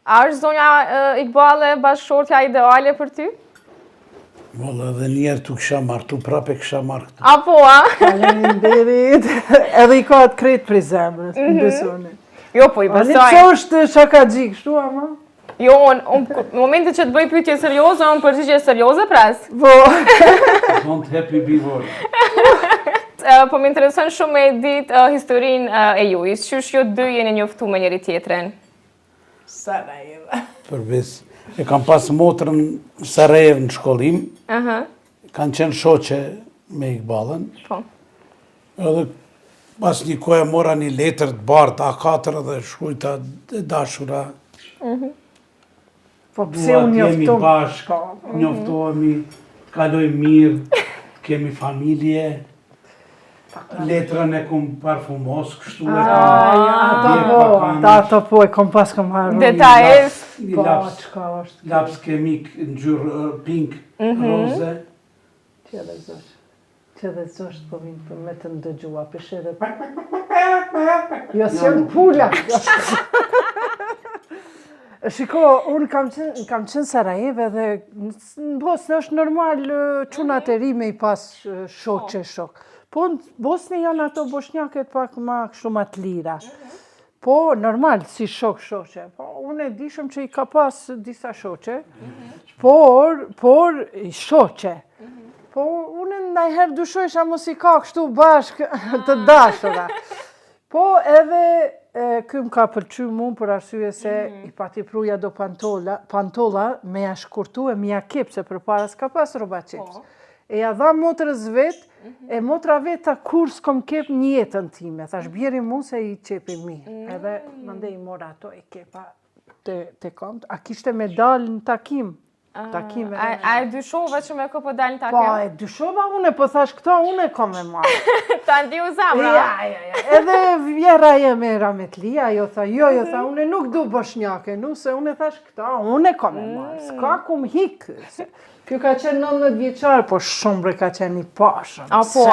A është zonja Iqbale bashkëshortja ideale për ty? Valla edhe njerë tu kësha marrë, tu prape kësha marrë këtu. Apo, a? Faleminderit. Edhe I ka të kretë prej zemrës, në besoni. Jo, po I besoj. Pse është shakaxhi kështu, ama? Jo, në momentin që të bëj pyetje serioze, unë përgjigje serioze pres. Po. Don't happy be boy. Po më intereson shumë me ditë historinë e juaj. Qysh ju dy jeni njoftu me njëri tjetrin? Sarajevo. Përbes, e kam pas motrën Sarajev në shkollim, kanë qenë shoqe me Iqbalën, edhe pas një kohë mora një letër të bardhë A4 dhe shkruajta e dashura. Po pse unë Jemi njoftum? bashkë, njoftohemi, kalojmë mirë, kemi familje. Letrën e kum parfumos, kështu e Ato po, e kom pas kom harru. Detajes. Po, çka është? Laps kemik në gjyrë pink, roze. Që dhe zosh po vinë për me të ndëgjua, përshe dhe... Jo, si janë pula! Shiko, unë kam qenë Sarajeve dhe në Bosnë është normal qunat e ri me I pas shoqe shok. Po në Bosnë janë ato bosnjaket pak ma kështu ma të lira. Po normal si shoqe. Po unë e dishëm që I ka pas disa shoqe, por shoqe. Po unë ndajherë dyshojsha mos I ka kështu bashkë të dashura. Po edhe ky më ka pëlqy mu për arsye se I pati pruja do pantolla me ja shkurtu e me ja kep, se për para s'ka pas roba qips. E ja dha motrës vet, e motra vet ta kur s'kom kep një jetën time. Thash bjeri mu se I qepi mirë. Edhe mandej I mora ato e kepa te komt. A kishte me dal në takim? A e dyshove që me këpo dalë në takim? Po, e dyshova une, po thash këto une ko me marë. Ta ndiu zamra? Ja. Edhe vjera jeme Rametlia, jo tha, une nuk du boshnjake, se une thash këta, une ko me marë, s'ka kum hikë. Kjo ka qenë 19 vjeqarë, po shumë bre ka qenë I pashën. Apo,